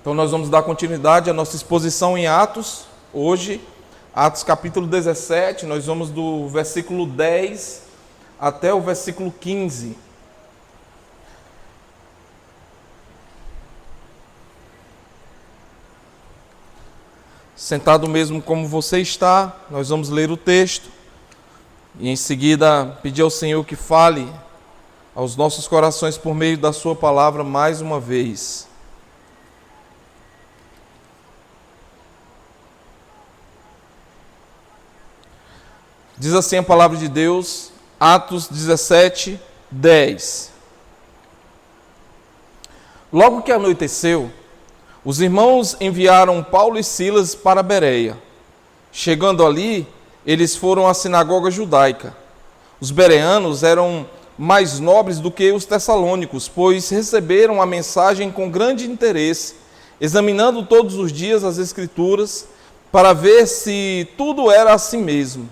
Então nós vamos dar continuidade à nossa exposição em Atos. Hoje, Atos capítulo 17, nós vamos do versículo 10 até o versículo 15. Sentado mesmo como você está, nós vamos ler o texto e em seguida pedir ao Senhor que fale aos nossos corações por meio da sua palavra mais uma vez. Diz assim a palavra de Deus, Atos 17, 10. Logo que anoiteceu, os irmãos enviaram Paulo e Silas para Bereia. Chegando ali, eles foram à sinagoga judaica. Os bereanos eram mais nobres do que os tessalônicos, pois receberam a mensagem com grande interesse, examinando todos os dias as Escrituras, para ver se tudo era assim mesmo.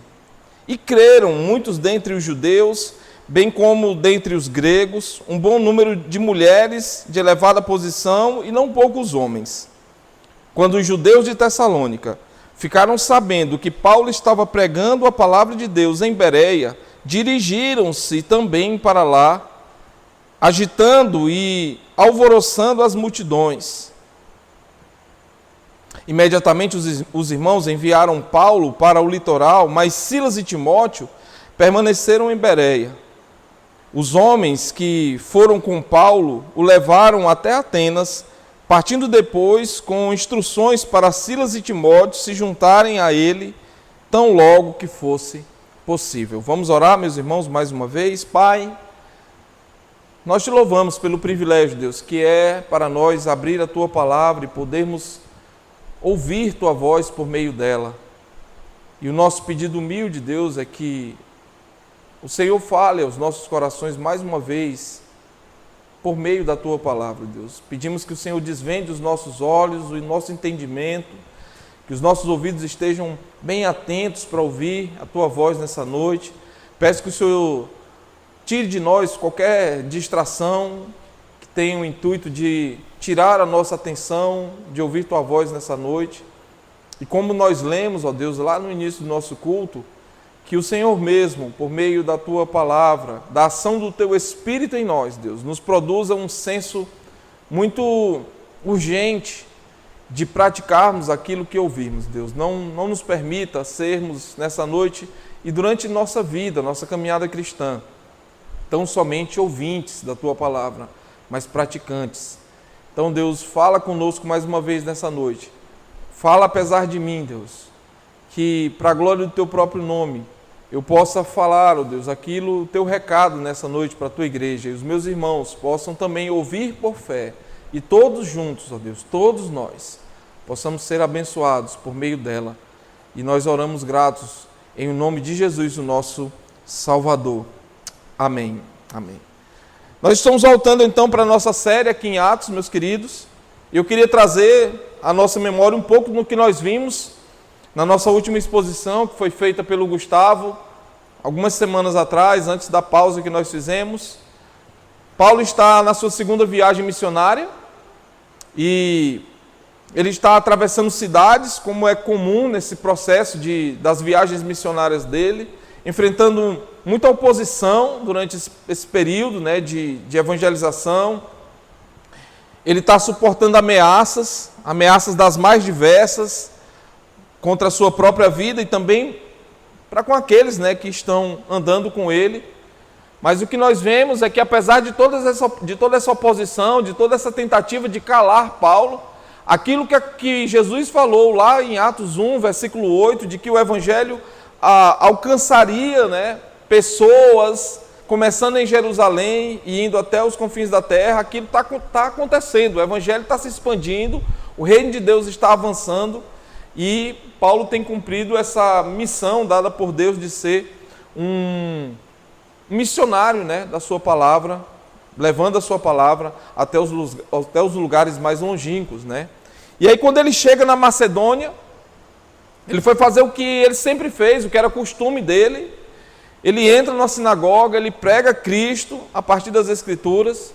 E creram muitos dentre os judeus, bem como dentre os gregos, um bom número de mulheres de elevada posição e não poucos homens. Quando os judeus de Tessalônica ficaram sabendo que Paulo estava pregando a palavra de Deus em Bereia, dirigiram-se também para lá, agitando e alvoroçando as multidões. Imediatamente os irmãos enviaram Paulo para o litoral, mas Silas e Timóteo permaneceram em Bereia. Os homens que foram com Paulo o levaram até Atenas, partindo depois com instruções para Silas e Timóteo se juntarem a ele, tão logo que fosse possível. Vamos orar, meus irmãos, mais uma vez. Pai, nós te louvamos pelo privilégio, Deus, que é para nós abrir a tua palavra e podermos ouvir tua voz por meio dela. E o nosso pedido humilde, Deus, é que o Senhor fale aos nossos corações mais uma vez, por meio da tua palavra, Deus. Pedimos que o Senhor desvende os nossos olhos, o nosso entendimento, que os nossos ouvidos estejam bem atentos para ouvir a tua voz nessa noite. Peço que o Senhor tire de nós qualquer distração que tenha o intuito de tirar a nossa atenção, de ouvir tua voz nessa noite. E como nós lemos, ó Deus, lá no início do nosso culto, que o Senhor mesmo, por meio da tua palavra, da ação do teu Espírito em nós, Deus, nos produza um senso muito urgente de praticarmos aquilo que ouvimos, Deus. Não nos permita sermos nessa noite e durante nossa vida, nossa caminhada cristã, tão somente ouvintes da tua palavra, mas praticantes. Então, Deus, fala conosco mais uma vez nessa noite. Fala apesar de mim, Deus, que para a glória do teu próprio nome, eu possa falar, ó Deus, aquilo, o teu recado nessa noite para a tua igreja, e os meus irmãos possam também ouvir por fé, e todos juntos, ó Deus, todos nós, possamos ser abençoados por meio dela. E nós oramos gratos em nome de Jesus, o nosso Salvador. Amém. Amém. Nós estamos voltando então para a nossa série aqui em Atos, meus queridos. Eu queria trazer à nossa memória um pouco do que nós vimos na nossa última exposição, que foi feita pelo Gustavo, algumas semanas atrás, antes da pausa que nós fizemos. Paulo está na sua segunda viagem missionária e ele está atravessando cidades, como é comum nesse processo das viagens missionárias dele, enfrentando muita oposição durante esse período, né, de evangelização. Ele está suportando ameaças das mais diversas, contra a sua própria vida e também para com aqueles, né, que estão andando com ele. Mas o que nós vemos é que, apesar de toda essa oposição, de toda essa tentativa de calar Paulo, aquilo que Jesus falou lá em Atos 1, versículo 8, de que o evangelho alcançaria, né, pessoas, começando em Jerusalém e indo até os confins da terra, aquilo está acontecendo, o evangelho está se expandindo, o reino de Deus está avançando e Paulo tem cumprido essa missão dada por Deus de ser um missionário, né, da sua palavra, levando a sua palavra até os lugares mais longínquos, né? E aí quando ele chega na Macedônia, ele foi fazer o que ele sempre fez, o que era costume dele. Ele entra na sinagoga, ele prega Cristo a partir das Escrituras,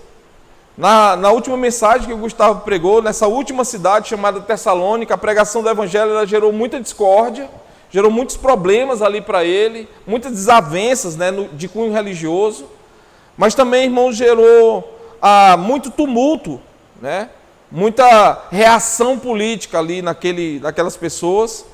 Na última mensagem que o Gustavo pregou, nessa última cidade chamada Tessalônica, a pregação do Evangelho ela gerou muita discórdia, gerou muitos problemas ali para ele, muitas desavenças, né, de cunho religioso, mas também, irmãos, gerou muito tumulto, né, muita reação política ali naquelas pessoas.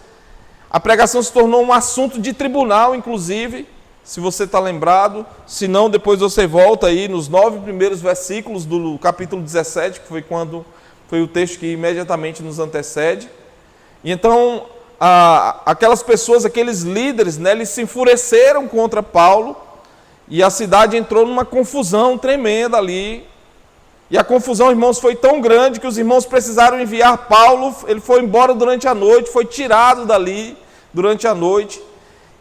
A pregação se tornou um assunto de tribunal, inclusive, se você está lembrado. Se não, depois você volta aí nos 9 primeiros versículos do capítulo 17, que foi o texto que imediatamente nos antecede. E então, aquelas pessoas, aqueles líderes, né, eles se enfureceram contra Paulo, e a cidade entrou numa confusão tremenda ali. E a confusão, irmãos, foi tão grande que os irmãos precisaram enviar Paulo. Ele foi embora durante a noite, foi tirado dali durante a noite.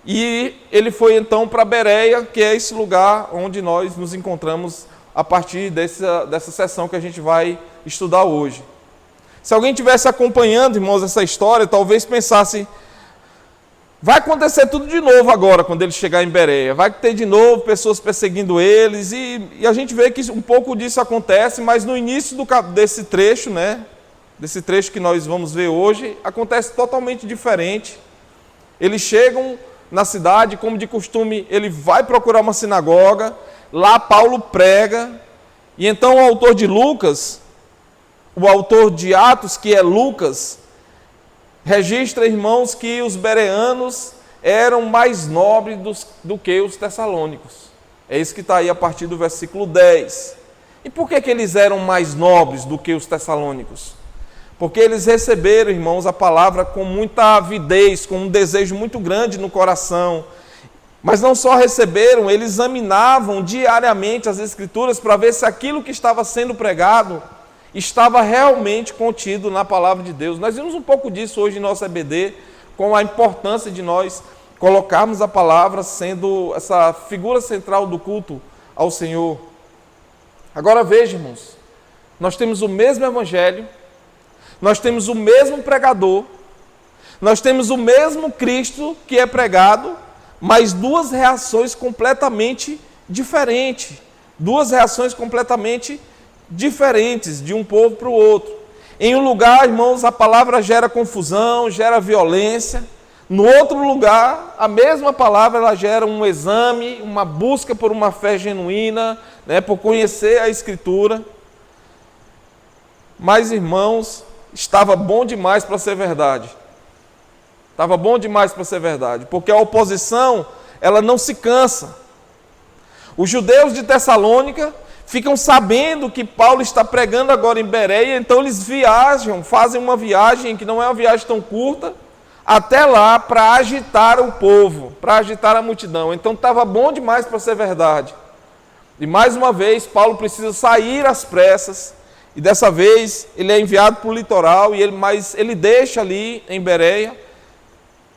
E ele foi então para Bereia, que é esse lugar onde nós nos encontramos a partir dessa sessão que a gente vai estudar hoje. Se alguém estivesse acompanhando, irmãos, essa história, talvez pensasse: vai acontecer tudo de novo agora, quando ele chegar em Bereia. Vai ter de novo pessoas perseguindo eles. E a gente vê que um pouco disso acontece, mas no início desse trecho, né, desse trecho que nós vamos ver hoje, acontece totalmente diferente. Eles chegam na cidade, como de costume, ele vai procurar uma sinagoga. Lá Paulo prega. E então o autor de Lucas, o autor de Atos, que é Lucas, registra, irmãos, que os bereanos eram mais nobres do que os tessalônicos. É isso que está aí a partir do versículo 10. E por que eles eram mais nobres do que os tessalônicos? Porque eles receberam, irmãos, a palavra com muita avidez, com um desejo muito grande no coração. Mas não só receberam, eles examinavam diariamente as Escrituras para ver se aquilo que estava sendo pregado estava realmente contido na palavra de Deus. Nós vimos um pouco disso hoje em nosso EBD, com a importância de nós colocarmos a palavra sendo essa figura central do culto ao Senhor. Agora veja, irmãos, nós temos o mesmo Evangelho, nós temos o mesmo pregador, nós temos o mesmo Cristo que é pregado, mas duas reações completamente diferentes. Duas reações completamente diferentes de um povo para o outro. Em um lugar, irmãos, a palavra gera confusão, gera violência. No outro lugar, a mesma palavra ela gera um exame, uma busca por uma fé genuína, né, por conhecer a Escritura. Mas, irmãos, estava bom demais para ser verdade. Estava bom demais para ser verdade, porque a oposição, ela não se cansa. Os judeus de Tessalônica ficam sabendo que Paulo está pregando agora em Bereia, então eles viajam, fazem uma viagem que não é uma viagem tão curta, até lá para agitar o povo, para agitar a multidão. Então estava bom demais para ser verdade. E mais uma vez, Paulo precisa sair às pressas, e dessa vez ele é enviado para o litoral, mas ele deixa ali em Bereia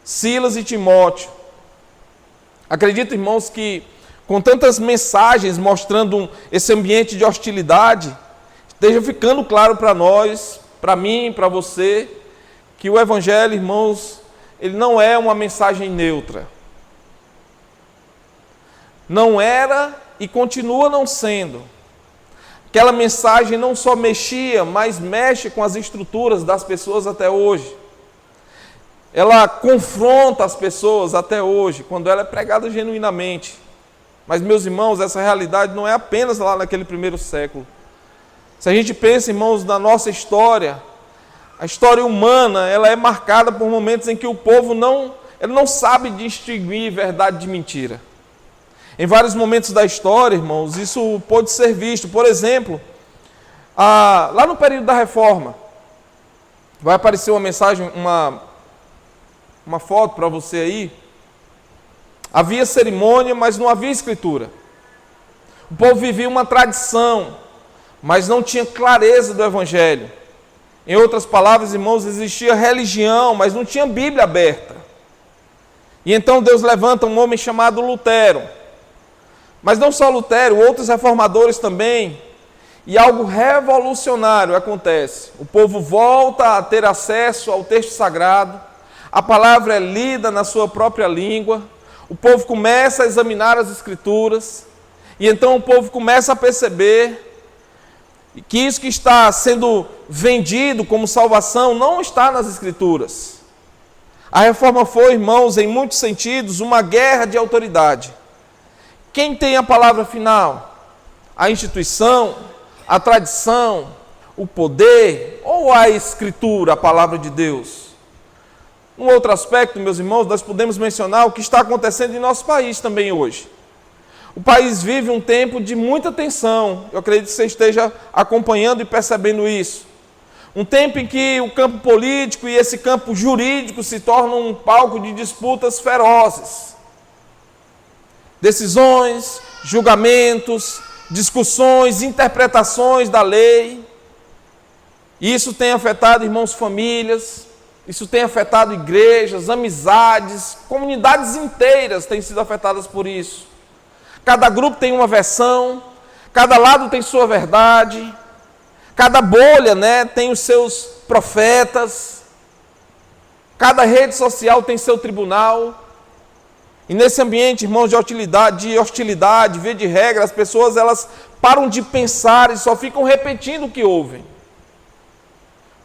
Silas e Timóteo. Acredito, irmãos, que com tantas mensagens mostrando esse ambiente de hostilidade, esteja ficando claro para nós, para mim, para você, que o Evangelho, irmãos, ele não é uma mensagem neutra. Não era e continua não sendo. Aquela mensagem não só mexia, mas mexe com as estruturas das pessoas até hoje. Ela confronta as pessoas até hoje, quando ela é pregada genuinamente. Mas, meus irmãos, essa realidade não é apenas lá naquele primeiro século. Se a gente pensa, irmãos, na nossa história, a história humana, ela é marcada por momentos em que o povo não sabe distinguir verdade de mentira. Em vários momentos da história, irmãos, isso pode ser visto. Por exemplo, lá no período da Reforma, vai aparecer uma mensagem, uma foto para você aí. Havia cerimônia, mas não havia escritura. O povo vivia uma tradição, mas não tinha clareza do Evangelho. Em outras palavras, irmãos, existia religião, mas não tinha Bíblia aberta. E então Deus levanta um homem chamado Lutero. Mas não só Lutero, outros reformadores também. E algo revolucionário acontece. O povo volta a ter acesso ao texto sagrado. A palavra é lida na sua própria língua. O povo começa a examinar as Escrituras. E então o povo começa a perceber E que isso que está sendo vendido como salvação não está nas Escrituras. A reforma foi, irmãos, em muitos sentidos, uma guerra de autoridade. Quem tem a palavra final? A instituição, a tradição, o poder ou a Escritura, a palavra de Deus? Um outro aspecto, meus irmãos, nós podemos mencionar o que está acontecendo em nosso país também hoje. O país vive um tempo de muita tensão. Eu acredito que você esteja acompanhando e percebendo isso. Um tempo em que o campo político e esse campo jurídico se tornam um palco de disputas ferozes. Decisões, julgamentos, discussões, interpretações da lei. E isso tem afetado, irmãos, famílias. Isso tem afetado igrejas, amizades, comunidades inteiras têm sido afetadas por isso. Cada grupo tem uma versão, cada lado tem sua verdade, cada bolha, tem os seus profetas, cada rede social tem seu tribunal. E nesse ambiente, irmãos, de hostilidade, via de regra, as pessoas elas param de pensar e só ficam repetindo o que ouvem.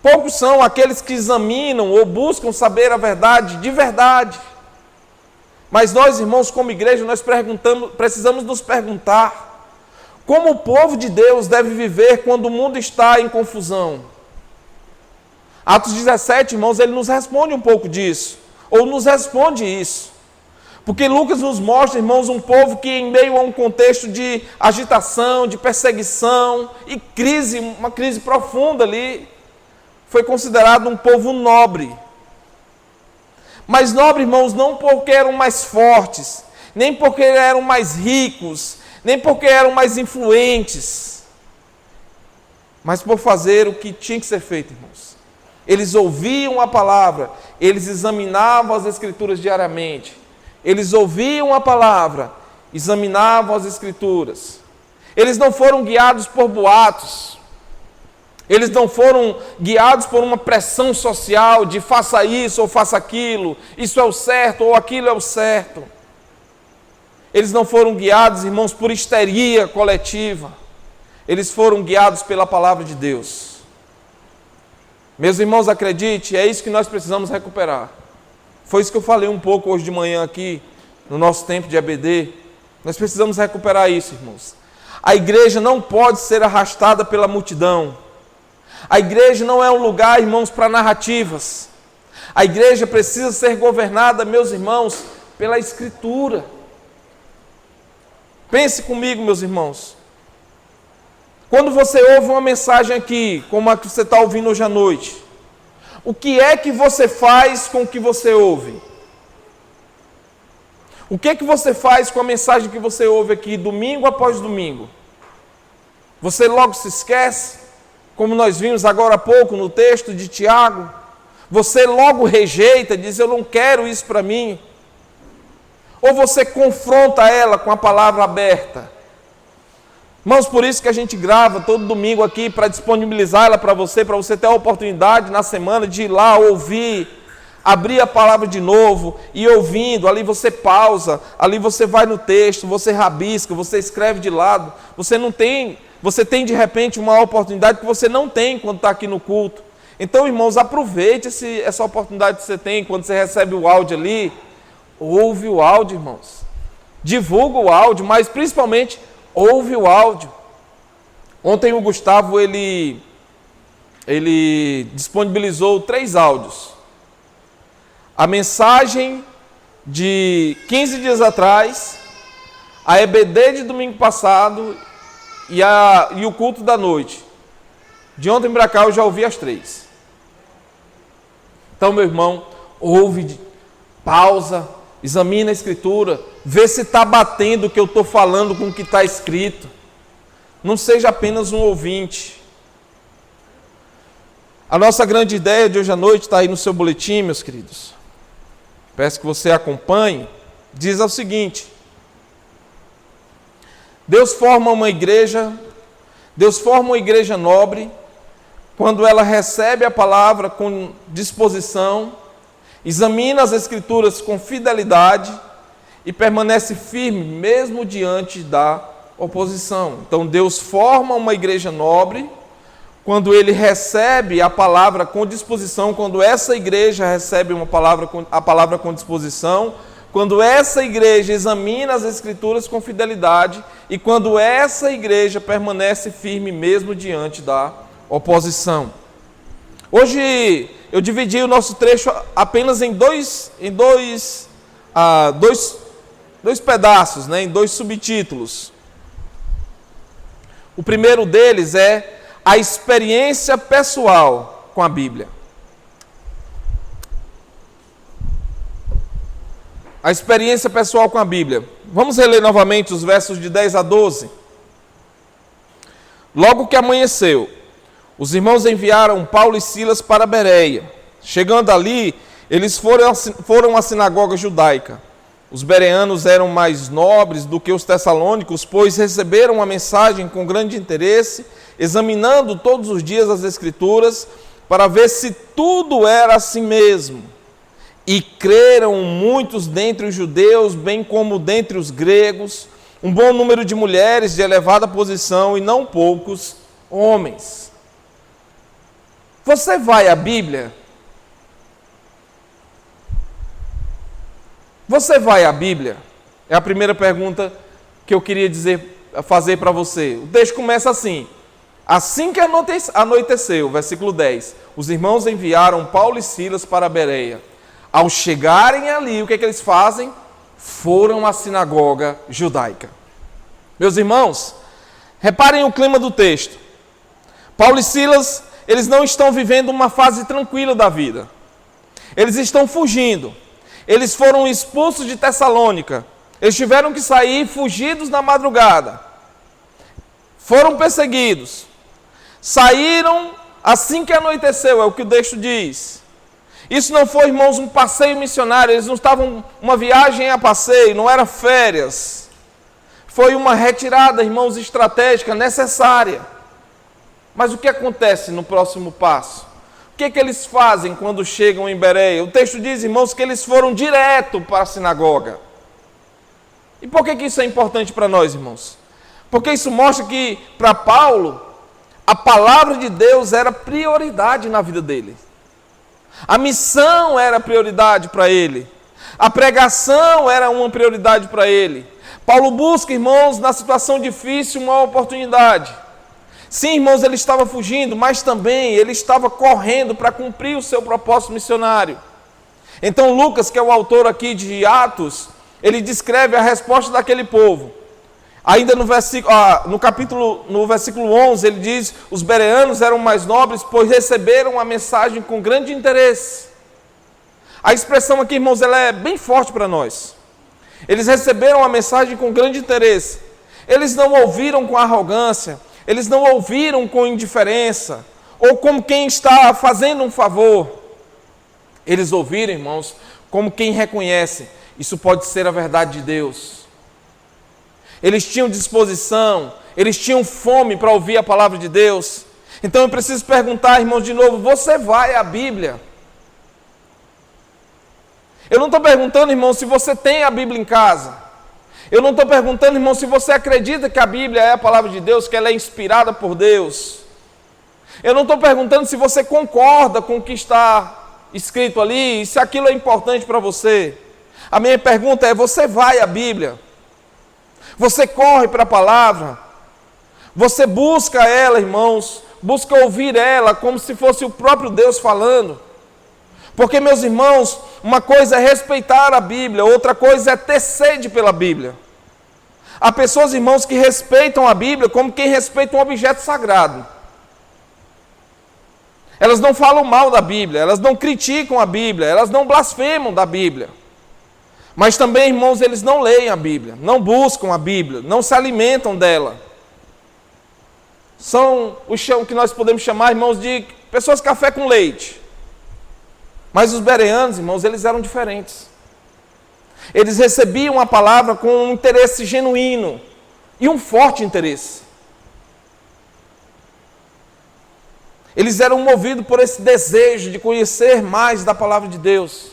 Poucos são aqueles que examinam ou buscam saber a verdade de verdade. Mas nós, irmãos, como igreja, nós precisamos nos perguntar como o povo de Deus deve viver quando o mundo está em confusão. Atos 17, irmãos, ele nos responde um pouco disso, ou nos responde isso. Porque Lucas nos mostra, irmãos, um povo que em meio a um contexto de agitação, de perseguição e crise, uma crise profunda ali, foi considerado um povo nobre. Mas nobre, irmãos, não porque eram mais fortes, nem porque eram mais ricos, nem porque eram mais influentes, mas por fazer o que tinha que ser feito, irmãos. Eles ouviam a palavra, eles examinavam as Escrituras diariamente. Eles ouviam a palavra, examinavam as Escrituras. Eles não foram guiados por boatos. Eles não foram guiados por uma pressão social de faça isso ou faça aquilo, isso é o certo ou aquilo é o certo. Eles não foram guiados, irmãos, por histeria coletiva. Eles foram guiados pela palavra de Deus. Meus irmãos, acredite, é isso que nós precisamos recuperar. Foi isso que eu falei um pouco hoje de manhã aqui, no nosso tempo de EBD. Nós precisamos recuperar isso, irmãos. A igreja não pode ser arrastada pela multidão. A igreja não é um lugar, irmãos, para narrativas. A igreja precisa ser governada, meus irmãos, pela Escritura. Pense comigo, meus irmãos. Quando você ouve uma mensagem aqui, como a que você está ouvindo hoje à noite, o que é que você faz com o que você ouve? O que é que você faz com a mensagem que você ouve aqui, domingo após domingo? Você logo se esquece? Como nós vimos agora há pouco no texto de Tiago, você logo rejeita, diz eu não quero isso para mim. Ou você confronta ela com a palavra aberta. Irmãos, por isso que a gente grava todo domingo aqui para disponibilizar ela para você ter a oportunidade na semana de ir lá ouvir, abrir a palavra de novo e ouvindo, ali você pausa, ali você vai no texto, você rabisca, você escreve de lado, você tem de repente uma oportunidade que você não tem quando está aqui no culto. Então, irmãos, aproveite essa oportunidade que você tem quando você recebe o áudio ali. Ouve o áudio, irmãos. Divulga o áudio, mas principalmente ouve o áudio. Ontem o Gustavo, ele disponibilizou 3 áudios. A mensagem de 15 dias atrás, a EBD de domingo passado e o culto da noite. De ontem para cá eu já ouvi as 3. Então, meu irmão, ouve, pausa, examina a Escritura, vê se está batendo o que eu estou falando com o que está escrito. Não seja apenas um ouvinte. A nossa grande ideia de hoje à noite está aí no seu boletim, meus queridos. Peço que você acompanhe. Diz o seguinte: Deus forma uma igreja nobre, quando ela recebe a palavra com disposição, examina as Escrituras com fidelidade e permanece firme mesmo diante da oposição. Então Deus forma uma igreja nobre quando ele recebe a palavra com disposição, quando essa igreja recebe a palavra com disposição, quando essa igreja examina as Escrituras com fidelidade e quando essa igreja permanece firme mesmo diante da oposição. Hoje eu dividi o nosso trecho apenas em dois pedaços, em dois subtítulos. O primeiro deles é a experiência pessoal com a Bíblia. A experiência pessoal com a Bíblia. Vamos reler novamente os versos de 10 a 12. Logo que amanheceu, os irmãos enviaram Paulo e Silas para Bereia. Chegando ali, eles foram à sinagoga judaica. Os bereanos eram mais nobres do que os tessalônicos, pois receberam a mensagem com grande interesse, examinando todos os dias as Escrituras, para ver se tudo era assim mesmo. E creram muitos dentre os judeus, bem como dentre os gregos, um bom número de mulheres de elevada posição e não poucos homens. Você vai à Bíblia? Você vai à Bíblia? É a primeira pergunta que eu queria fazer para você. O texto começa assim: assim que anoiteceu, versículo 10, os irmãos enviaram Paulo e Silas para Bereia. Ao chegarem ali, o que eles fazem? Foram à sinagoga judaica. Meus irmãos, reparem o clima do texto. Paulo e Silas, eles não estão vivendo uma fase tranquila da vida. Eles estão fugindo. Eles foram expulsos de Tessalônica. Eles tiveram que sair fugidos na madrugada. Foram perseguidos. Saíram assim que anoiteceu, é o que o texto diz. Isso não foi, irmãos, um passeio missionário. Eles não estavam uma viagem a passeio, não era férias. Foi uma retirada, irmãos, estratégica, necessária. Mas o que acontece no próximo passo? O que eles fazem quando chegam em Bereia? O texto diz, irmãos, que eles foram direto para a sinagoga. E por que isso é importante para nós, irmãos? Porque isso mostra que, para Paulo, a palavra de Deus era prioridade na vida dele. A missão era prioridade para ele. A pregação era uma prioridade para ele. Paulo busca, irmãos, na situação difícil, uma oportunidade. Sim, irmãos, ele estava fugindo, mas também ele estava correndo para cumprir o seu propósito missionário. Então Lucas, que é o autor aqui de Atos, ele descreve a resposta daquele povo. Ainda no versículo 11, ele diz, os bereanos eram mais nobres, pois receberam a mensagem com grande interesse. A expressão aqui, irmãos, ela é bem forte para nós. Eles receberam a mensagem com grande interesse. Eles não ouviram com arrogância, eles não ouviram com indiferença, ou como quem está fazendo um favor. Eles ouviram, irmãos, como quem reconhece, isso pode ser a verdade de Deus. Eles tinham disposição, eles tinham fome para ouvir a palavra de Deus. Então eu preciso perguntar, irmãos, de novo, você vai à Bíblia? Eu não estou perguntando, irmão, se você tem a Bíblia em casa. Eu não estou perguntando, irmão, se você acredita que a Bíblia é a palavra de Deus, que ela é inspirada por Deus. Eu não estou perguntando se você concorda com o que está escrito ali e se aquilo é importante para você. A minha pergunta é, você vai à Bíblia? Você corre para a palavra? Você busca ela, irmãos? Busca ouvir ela como se fosse o próprio Deus falando? Porque, meus irmãos, uma coisa é respeitar a Bíblia, outra coisa é ter sede pela Bíblia. Há pessoas, irmãos, que respeitam a Bíblia como quem respeita um objeto sagrado. Elas não falam mal da Bíblia, elas não criticam a Bíblia, elas não blasfemam da Bíblia. Mas também, irmãos, eles não leem a Bíblia, não buscam a Bíblia, não se alimentam dela. São o que nós podemos chamar, irmãos, de pessoas café com leite. Mas os bereanos, irmãos, eles eram diferentes. Eles recebiam a palavra com um interesse genuíno e um forte interesse. Eles eram movidos por esse desejo de conhecer mais da palavra de Deus.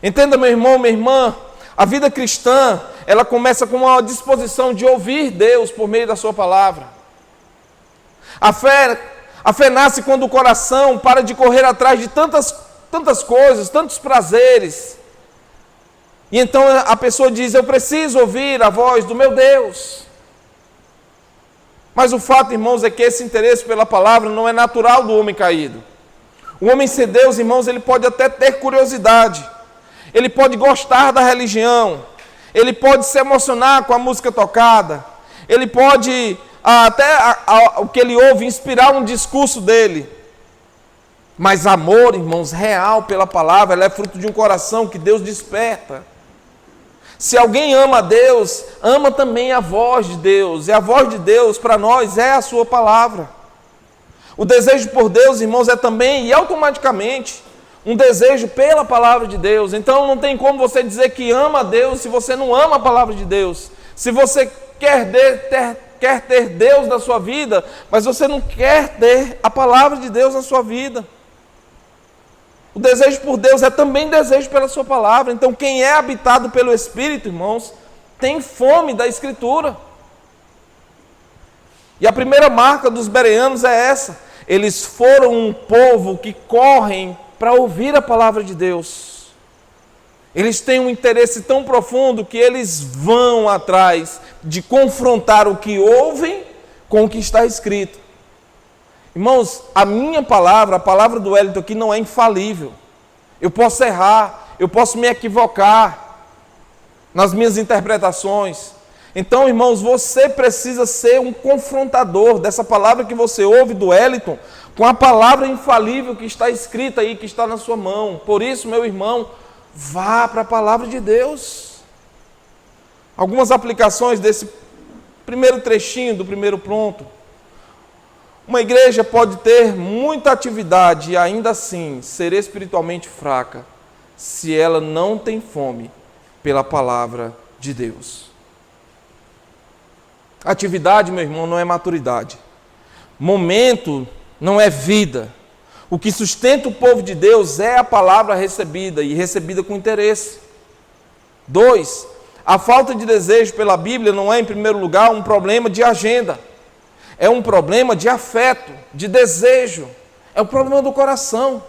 Entenda, meu irmão, minha irmã, a vida cristã ela começa com uma disposição de ouvir Deus por meio da sua palavra. A fé nasce quando o coração para de correr atrás de tantas coisas, tantos prazeres. E então a pessoa diz: eu preciso ouvir a voz do meu Deus. Mas o fato, irmãos, é que esse interesse pela palavra não é natural do homem caído. O homem sem Deus, irmãos, ele pode até ter curiosidade. Ele pode gostar da religião. Ele pode se emocionar com a música tocada. Ele pode, o que ele ouve, inspirar um discurso dele. Mas amor, irmãos, real pela palavra, ela é fruto de um coração que Deus desperta. Se alguém ama a Deus, ama também a voz de Deus. E a voz de Deus para nós é a sua palavra. O desejo por Deus, irmãos, é também e automaticamente um desejo pela palavra de Deus. Então não tem como você dizer que ama a Deus se você não ama a palavra de Deus. Se você quer ter Deus na sua vida, mas você não quer ter a palavra de Deus na sua vida. O desejo por Deus é também desejo pela sua palavra. Então quem é habitado pelo Espírito, irmãos, tem fome da Escritura. E a primeira marca dos bereanos é essa: eles foram um povo que correm para ouvir a palavra de Deus. Eles têm um interesse tão profundo que eles vão atrás de confrontar o que ouvem com o que está escrito. Irmãos, a minha palavra, a palavra do Wellington aqui não é infalível. Eu posso errar, eu posso me equivocar nas minhas interpretações. Então, irmãos, você precisa ser um confrontador dessa palavra que você ouve do Wellington com a palavra infalível que está escrita aí, que está na sua mão. Por isso, meu irmão, vá para a palavra de Deus. Algumas aplicações desse primeiro trechinho do primeiro ponto. Uma igreja pode ter muita atividade e ainda assim ser espiritualmente fraca, se ela não tem fome pela palavra de Deus. Atividade, meu irmão, não é maturidade. Momento não é vida. O que sustenta o povo de Deus é a palavra recebida e recebida com interesse. 2. A falta de desejo pela Bíblia não é, em primeiro lugar, um problema de agenda. É um problema de afeto, de desejo. É um problema do coração.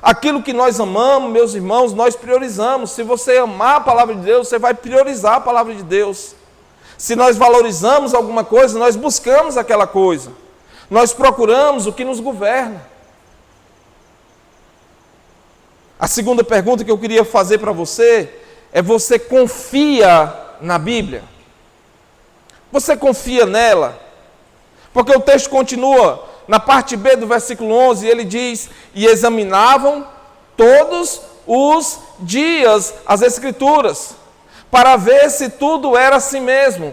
Aquilo que nós amamos, meus irmãos, nós priorizamos. Se você amar a palavra de Deus, você vai priorizar a palavra de Deus. Se nós valorizamos alguma coisa, nós buscamos aquela coisa. Nós procuramos o que nos governa. A segunda pergunta que eu queria fazer para você é: você confia na Bíblia? Você confia nela? Porque o texto continua, na parte B do versículo 11, ele diz: e examinavam todos os dias as Escrituras, para ver se tudo era assim mesmo.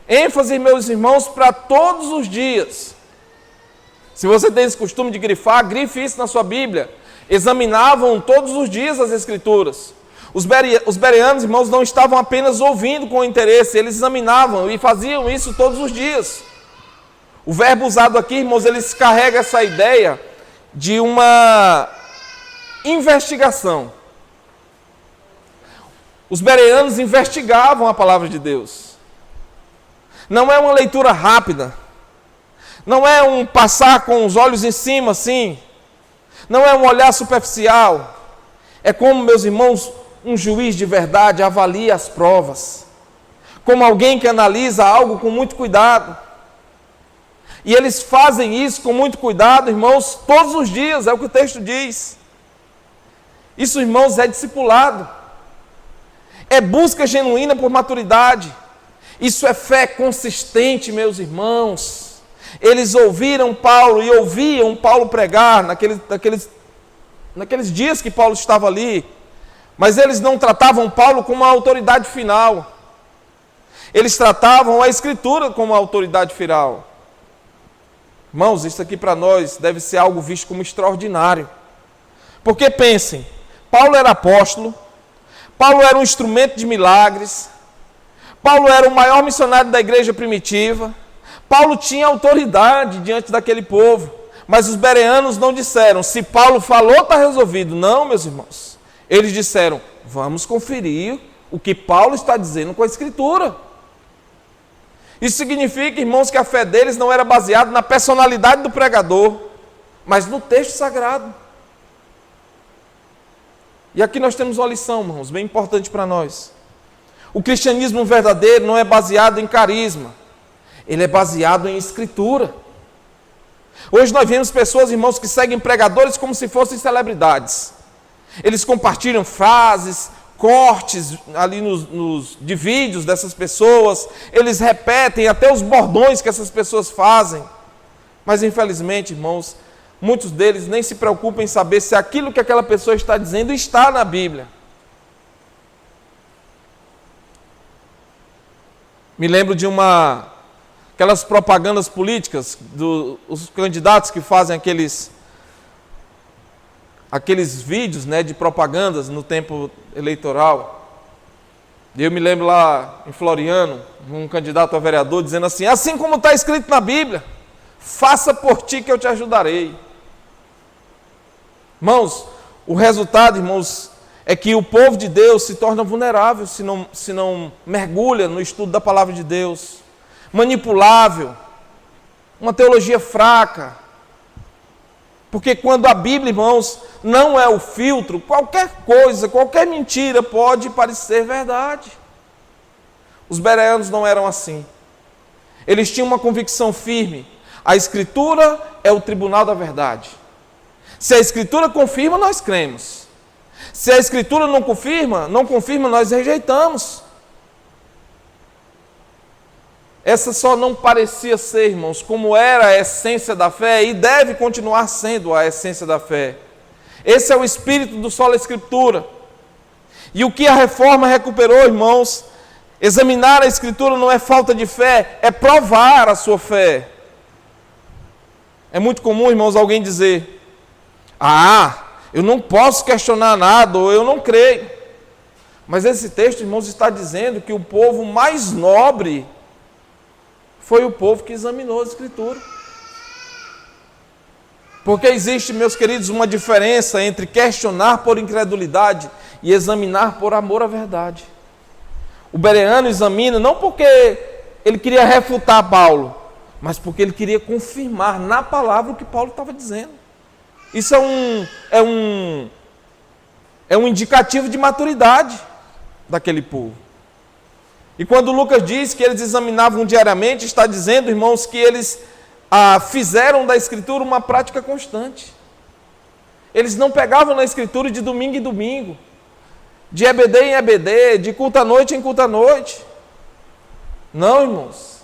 ênfase, meus irmãos, para todos os dias. Se você tem esse costume de grifar, grife isso na sua Bíblia. Examinavam todos os dias as Escrituras. Os bereanos, irmãos, não estavam apenas ouvindo com interesse, eles examinavam e faziam isso todos os dias. O verbo usado aqui, irmãos, ele carrega essa ideia de uma investigação. Os bereanos investigavam a palavra de Deus. Não é uma leitura rápida. Não é um passar com os olhos em cima, assim. Não é um olhar superficial. É como, meus irmãos, um juiz de verdade avalia as provas. Como alguém que analisa algo com muito cuidado. E eles fazem isso com muito cuidado, irmãos, todos os dias, é o que o texto diz. Isso, irmãos, é discipulado. É busca genuína por maturidade. Isso é fé consistente, meus irmãos. Eles ouviram Paulo e ouviam Paulo pregar naqueles dias que Paulo estava ali. Mas eles não tratavam Paulo como uma autoridade final. Eles tratavam a Escritura como uma autoridade final. Irmãos, isso aqui para nós deve ser algo visto como extraordinário. Porque pensem, Paulo era apóstolo, Paulo era um instrumento de milagres, Paulo era o maior missionário da igreja primitiva, Paulo tinha autoridade diante daquele povo, mas os bereanos não disseram: se Paulo falou, está resolvido. Não, meus irmãos. Eles disseram: vamos conferir o que Paulo está dizendo com a Escritura. Isso significa, irmãos, que a fé deles não era baseada na personalidade do pregador, mas no texto sagrado. E aqui nós temos uma lição, irmãos, bem importante para nós. O cristianismo verdadeiro não é baseado em carisma, ele é baseado em Escritura. Hoje nós vemos pessoas, irmãos, que seguem pregadores como se fossem celebridades. Eles compartilham frases, cortes ali de vídeos dessas pessoas, eles repetem até os bordões que essas pessoas fazem. Mas infelizmente, irmãos, muitos deles nem se preocupam em saber se aquilo que aquela pessoa está dizendo está na Bíblia. Me lembro de aquelas propagandas políticas, os candidatos que fazem aqueles vídeos, né, de propagandas no tempo eleitoral. Eu me lembro lá em Floriano, um candidato a vereador dizendo assim como está escrito na Bíblia, faça por ti que eu te ajudarei. Irmãos, o resultado, irmãos, é que o povo de Deus se torna vulnerável se não mergulha no estudo da palavra de Deus, manipulável, uma teologia fraca. Porque quando a Bíblia, irmãos, não é o filtro, qualquer coisa, qualquer mentira pode parecer verdade. Os bereanos não eram assim. Eles tinham uma convicção firme. A Escritura é o tribunal da verdade. Se a Escritura confirma, nós cremos. Se a Escritura não confirma, nós rejeitamos. Essa só não parecia ser, irmãos, como era a essência da fé e deve continuar sendo a essência da fé. Esse é o espírito do sola Escritura. E o que a reforma recuperou, irmãos, examinar a Escritura não é falta de fé, é provar a sua fé. É muito comum, irmãos, alguém dizer: eu não posso questionar nada, ou eu não creio. Mas esse texto, irmãos, está dizendo que o povo mais nobre foi o povo que examinou a Escritura. Porque existe, meus queridos, uma diferença entre questionar por incredulidade e examinar por amor à verdade. O bereano examina não porque ele queria refutar Paulo, mas porque ele queria confirmar na palavra o que Paulo estava dizendo. Isso é um indicativo de maturidade daquele povo. E quando Lucas diz que eles examinavam diariamente, está dizendo, irmãos, que eles fizeram da Escritura uma prática constante. Eles não pegavam na Escritura de domingo em domingo, de EBD em EBD, de culto à noite em culto à noite. Não, irmãos,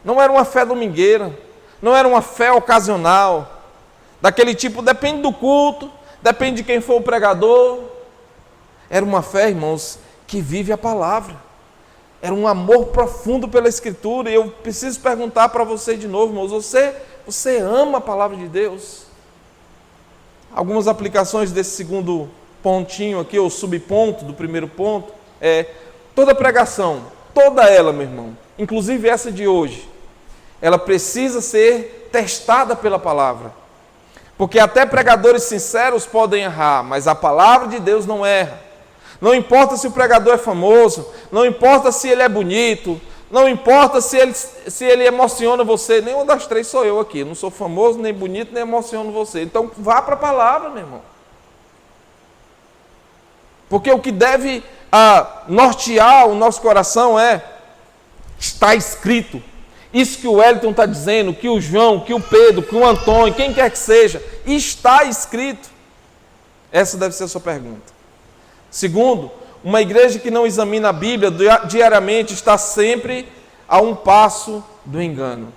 não era uma fé domingueira, não era uma fé ocasional, daquele tipo, depende do culto, depende de quem for o pregador. Era uma fé, irmãos, que vive a palavra. Era um amor profundo pela Escritura. E eu preciso perguntar para você de novo, irmãos, você ama a palavra de Deus? Algumas aplicações desse segundo pontinho aqui, ou subponto do primeiro ponto, toda pregação, toda ela, meu irmão, inclusive essa de hoje, ela precisa ser testada pela palavra. Porque até pregadores sinceros podem errar, mas a palavra de Deus não erra. Não importa se o pregador é famoso, não importa se ele é bonito, não importa se ele emociona você. Nenhuma das três sou eu aqui. Não sou famoso, nem bonito, nem emociono você. Então vá para a palavra, meu irmão. Porque o que deve nortear o nosso coração está escrito. Isso que o Wellington está dizendo, que o João, que o Pedro, que o Antônio, quem quer que seja, está escrito. Essa deve ser a sua pergunta. Segundo, uma igreja que não examina a Bíblia diariamente está sempre a um passo do engano.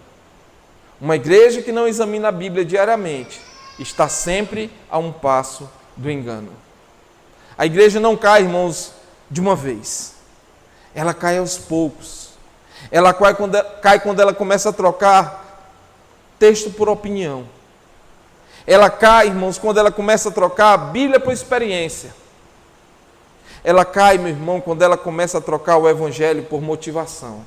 Uma igreja que não examina a Bíblia diariamente está sempre a um passo do engano. A igreja não cai, irmãos, de uma vez. Ela cai aos poucos. Ela cai quando ela começa a trocar texto por opinião. Ela cai, irmãos, quando ela começa a trocar a Bíblia por experiência. Ela cai, meu irmão, quando ela começa a trocar o Evangelho por motivação.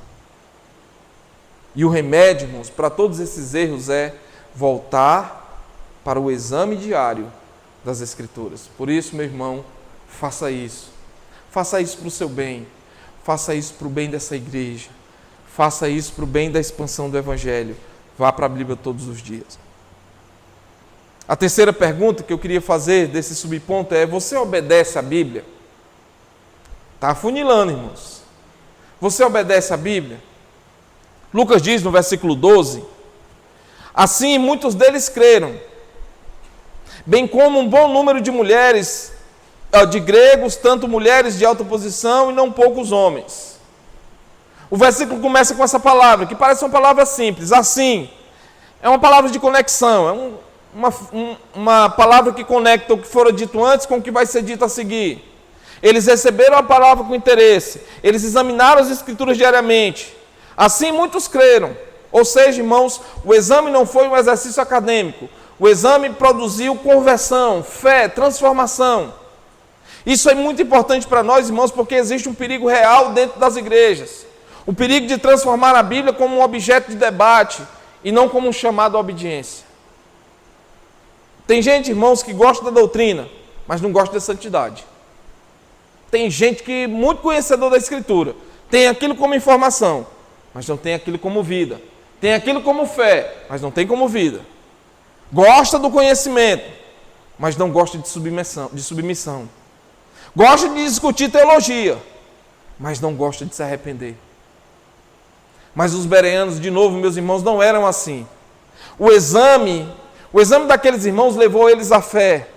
E o remédio, irmãos, para todos esses erros é voltar para o exame diário das Escrituras. Por isso, meu irmão, faça isso. Faça isso para o seu bem. faça isso para o bem dessa igreja. Faça isso para o bem da expansão do Evangelho. Vá para a Bíblia todos os dias. A terceira pergunta que eu queria fazer desse subponto é: você obedece à Bíblia? Está afunilando, irmãos. Você obedece à Bíblia? Lucas diz no versículo 12: assim muitos deles creram, bem como um bom número de mulheres, de gregos, tanto mulheres de alta posição e não poucos homens. O versículo começa com essa palavra, que parece uma palavra simples. Assim, é uma palavra de conexão, é uma palavra que conecta o que fora dito antes com o que vai ser dito a seguir. Eles receberam a palavra com interesse, eles examinaram as Escrituras diariamente. Assim muitos creram. Ou seja, irmãos, o exame não foi um exercício acadêmico. O exame produziu conversão, fé, transformação. Isso é muito importante para nós, irmãos, porque existe um perigo real dentro das igrejas. O perigo de transformar a Bíblia como um objeto de debate e não como um chamado à obediência. Tem gente, irmãos, que gosta da doutrina, mas não gosta da santidade. Tem gente que é muito conhecedor da Escritura, tem aquilo como informação, mas não tem aquilo como vida. Tem aquilo como fé, mas não tem como vida. Gosta do conhecimento, mas não gosta de submissão. Gosta de discutir teologia, mas não gosta de se arrepender. Mas os bereanos, de novo, meus irmãos, não eram assim. O exame daqueles irmãos levou eles à fé.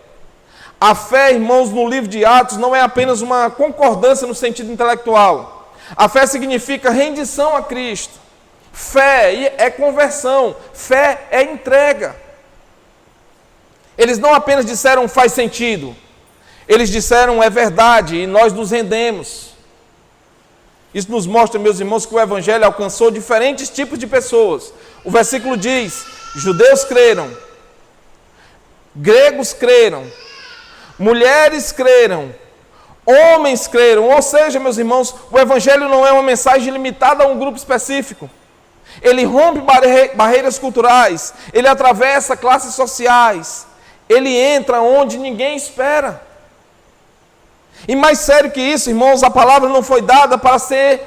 A fé, irmãos, no livro de Atos não é apenas uma concordância no sentido intelectual. A fé significa rendição a Cristo. Fé é conversão. Fé é entrega. Eles não apenas disseram faz sentido. Eles disseram é verdade e nós nos rendemos. Isso nos mostra, meus irmãos, que o Evangelho alcançou diferentes tipos de pessoas. O versículo diz: judeus creram, gregos creram, mulheres creram, homens creram. Ou seja, meus irmãos, o Evangelho não é uma mensagem limitada a um grupo específico. Ele rompe barreiras culturais, ele atravessa classes sociais, ele entra onde ninguém espera. E mais sério que isso, irmãos, a palavra não foi dada para ser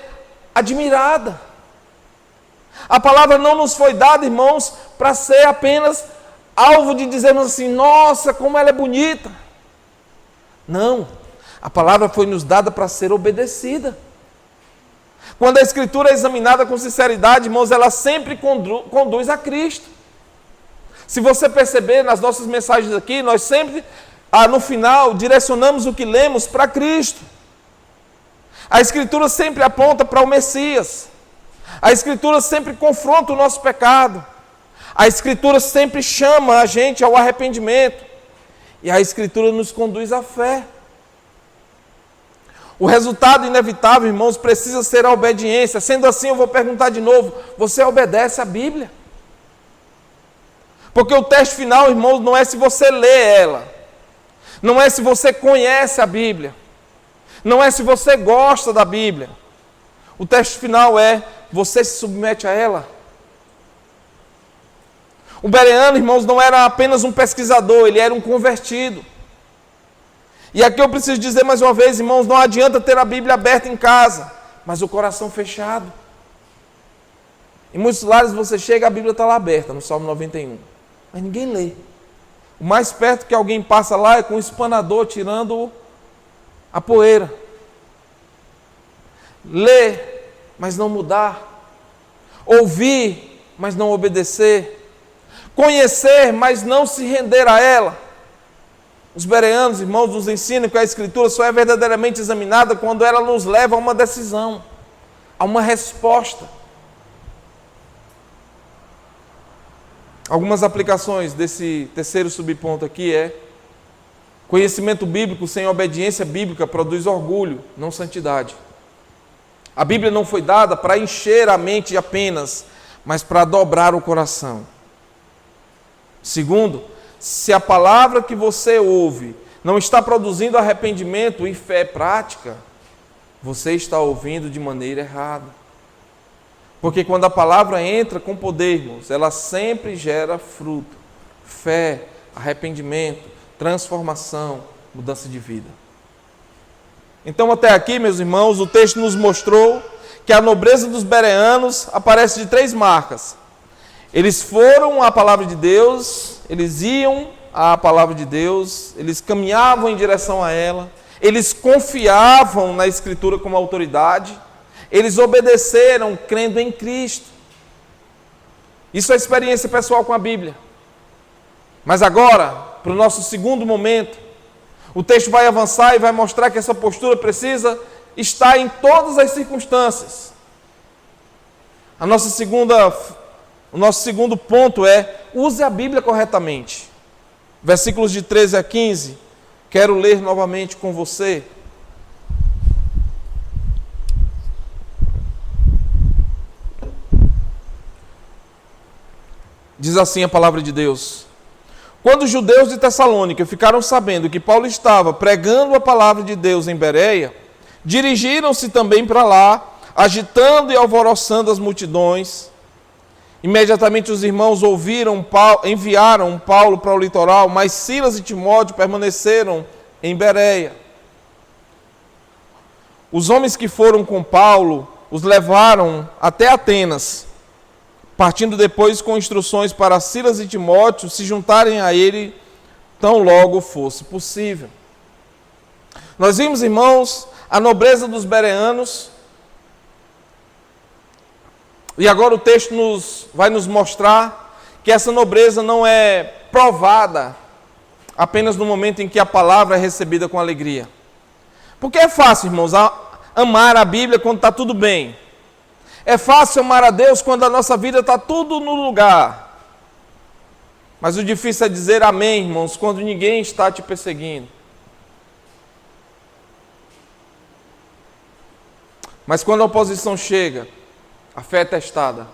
admirada. A palavra não nos foi dada, irmãos, para ser apenas alvo de dizermos assim, nossa, como ela é bonita. Não, a palavra foi nos dada para ser obedecida. Quando a Escritura é examinada com sinceridade, irmãos, ela sempre conduz a Cristo. Se você perceber nas nossas mensagens aqui, nós sempre, no final, direcionamos o que lemos para Cristo. A Escritura sempre aponta para o Messias. A Escritura sempre confronta o nosso pecado. A Escritura sempre chama a gente ao arrependimento. E a Escritura nos conduz à fé. O resultado inevitável, irmãos, precisa ser a obediência. Sendo assim, eu vou perguntar de novo: você obedece à Bíblia? Porque o teste final, irmãos, não é se você lê ela. Não é se você conhece a Bíblia. Não é se você gosta da Bíblia. O teste final é: você se submete a ela? O bereano, irmãos, não era apenas um pesquisador, ele era um convertido. E aqui eu preciso dizer mais uma vez, irmãos, não adianta ter a Bíblia aberta em casa, mas o coração fechado. Em muitos lares você chega, a Bíblia está lá aberta, no Salmo 91. Mas ninguém lê. O mais perto que alguém passa lá é com um espanador tirando a poeira. Ler, mas não mudar. Ouvir, mas não obedecer. Conhecer, mas não se render a ela. Os bereanos, irmãos, nos ensinam que a Escritura só é verdadeiramente examinada quando ela nos leva a uma decisão, a uma resposta. Algumas aplicações desse terceiro subponto aqui é: conhecimento bíblico sem obediência bíblica produz orgulho, não santidade. A Bíblia não foi dada para encher a mente apenas, mas para dobrar o coração. Segundo, se a palavra que você ouve não está produzindo arrependimento e fé prática, você está ouvindo de maneira errada. Porque quando a palavra entra com poder, irmãos, ela sempre gera fruto, fé, arrependimento, transformação, mudança de vida. Então, até aqui, meus irmãos, o texto nos mostrou que a nobreza dos bereanos aparece de 3 marcas. Eles foram à palavra de Deus, eles iam à palavra de Deus, eles caminhavam em direção a ela, eles confiavam na Escritura como autoridade, eles obedeceram crendo em Cristo. Isso é experiência pessoal com a Bíblia. Mas agora, para o nosso segundo momento, o texto vai avançar e vai mostrar que essa postura precisa estar em todas as circunstâncias. O nosso segundo ponto é: use a Bíblia corretamente. Versículos de 13 a 15, quero ler novamente com você. Diz assim a palavra de Deus: quando os judeus de Tessalônica ficaram sabendo que Paulo estava pregando a palavra de Deus em Bereia, dirigiram-se também para lá, agitando e alvoroçando as multidões. Imediatamente os irmãos enviaram Paulo para o litoral, mas Silas e Timóteo permaneceram em Bereia. Os homens que foram com Paulo os levaram até Atenas, partindo depois com instruções para Silas e Timóteo se juntarem a ele tão logo fosse possível. Nós vimos, irmãos, a nobreza dos bereanos, e agora o texto vai nos mostrar que essa nobreza não é provada apenas no momento em que a palavra é recebida com alegria. Porque é fácil, irmãos, amar a Bíblia quando está tudo bem. É fácil amar a Deus quando a nossa vida está tudo no lugar. Mas o difícil é dizer amém, irmãos, quando ninguém está te perseguindo. Mas quando a oposição chega, a fé é testada.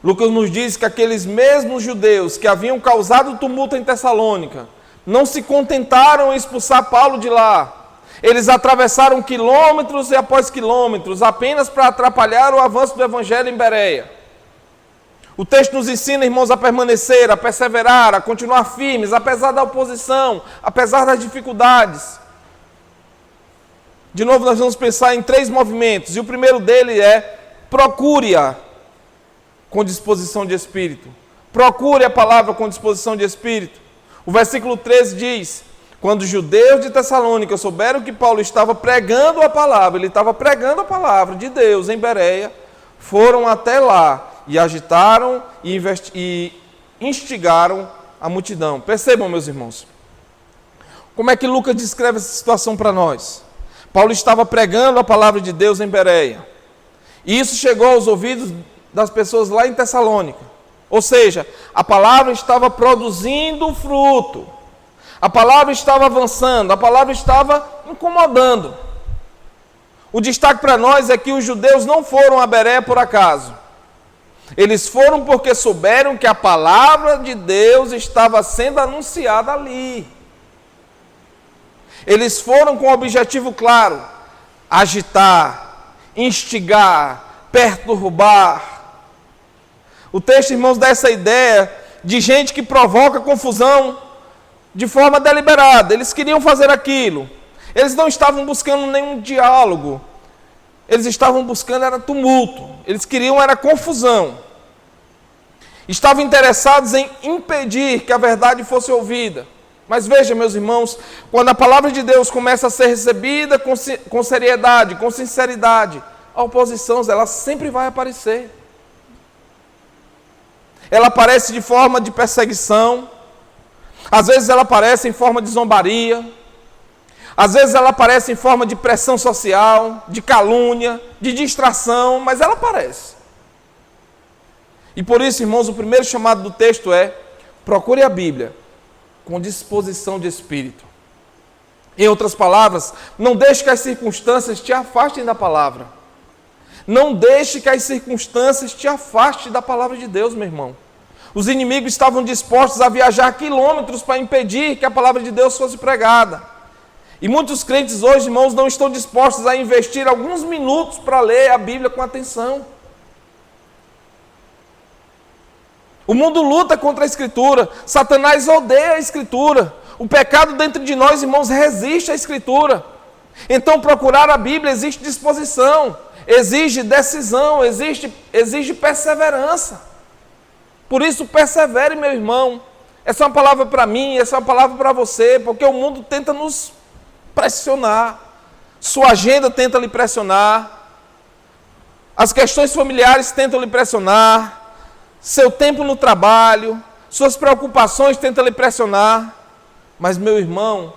Lucas nos diz que aqueles mesmos judeus que haviam causado tumulto em Tessalônica não se contentaram em expulsar Paulo de lá. Eles atravessaram quilômetros e após quilômetros apenas para atrapalhar o avanço do evangelho em Bereia. O texto nos ensina, irmãos, a permanecer, a perseverar, a continuar firmes, apesar da oposição, apesar das dificuldades. De novo, nós vamos pensar em 3 movimentos, e o primeiro dele é: procure-a com disposição de espírito. Procure a palavra com disposição de espírito. O versículo 13 diz: quando os judeus de Tessalônica souberam que Paulo estava pregando a palavra, ele estava pregando a palavra de Deus em Bereia, foram até lá e agitaram e instigaram a multidão. Percebam, meus irmãos, como é que Lucas descreve essa situação para nós. Paulo estava pregando a palavra de Deus em Bereia. E isso chegou aos ouvidos das pessoas lá em Tessalônica. Ou seja, a palavra estava produzindo fruto. A palavra estava avançando, a palavra estava incomodando. O destaque para nós é que os judeus não foram a Bereia por acaso. Eles foram porque souberam que a palavra de Deus estava sendo anunciada ali. Eles foram com um objetivo claro: agitar, instigar, perturbar. O texto, irmãos, dá essa ideia de gente que provoca confusão de forma deliberada. Eles queriam fazer aquilo. Eles não estavam buscando nenhum diálogo. Eles estavam buscando era tumulto. Eles queriam era confusão. Estavam interessados em impedir que a verdade fosse ouvida. Mas veja, meus irmãos, quando a palavra de Deus começa a ser recebida com seriedade, com sinceridade, a oposição, ela sempre vai aparecer. Ela aparece de forma de perseguição, às vezes ela aparece em forma de zombaria, às vezes ela aparece em forma de pressão social, de calúnia, de distração, mas ela aparece. E por isso, irmãos, o primeiro chamado do texto é: procure a Bíblia com disposição de espírito. Em outras palavras, não deixe que as circunstâncias te afastem da palavra. Não deixe que as circunstâncias te afastem da palavra de Deus, meu irmão. Os inimigos estavam dispostos a viajar quilômetros para impedir que a palavra de Deus fosse pregada. E muitos crentes hoje, irmãos, não estão dispostos a investir alguns minutos para ler a Bíblia com atenção. O mundo luta contra a Escritura. Satanás odeia a Escritura. O pecado dentro de nós, irmãos, resiste à Escritura. Então, procurar a Bíblia exige disposição, exige decisão, exige perseverança. Por isso, persevere, meu irmão. Essa é uma palavra para mim, essa é uma palavra para você, porque o mundo tenta nos pressionar, sua agenda tenta lhe pressionar, as questões familiares tentam lhe pressionar, seu tempo no trabalho, suas preocupações tentam lhe pressionar. Mas, meu irmão,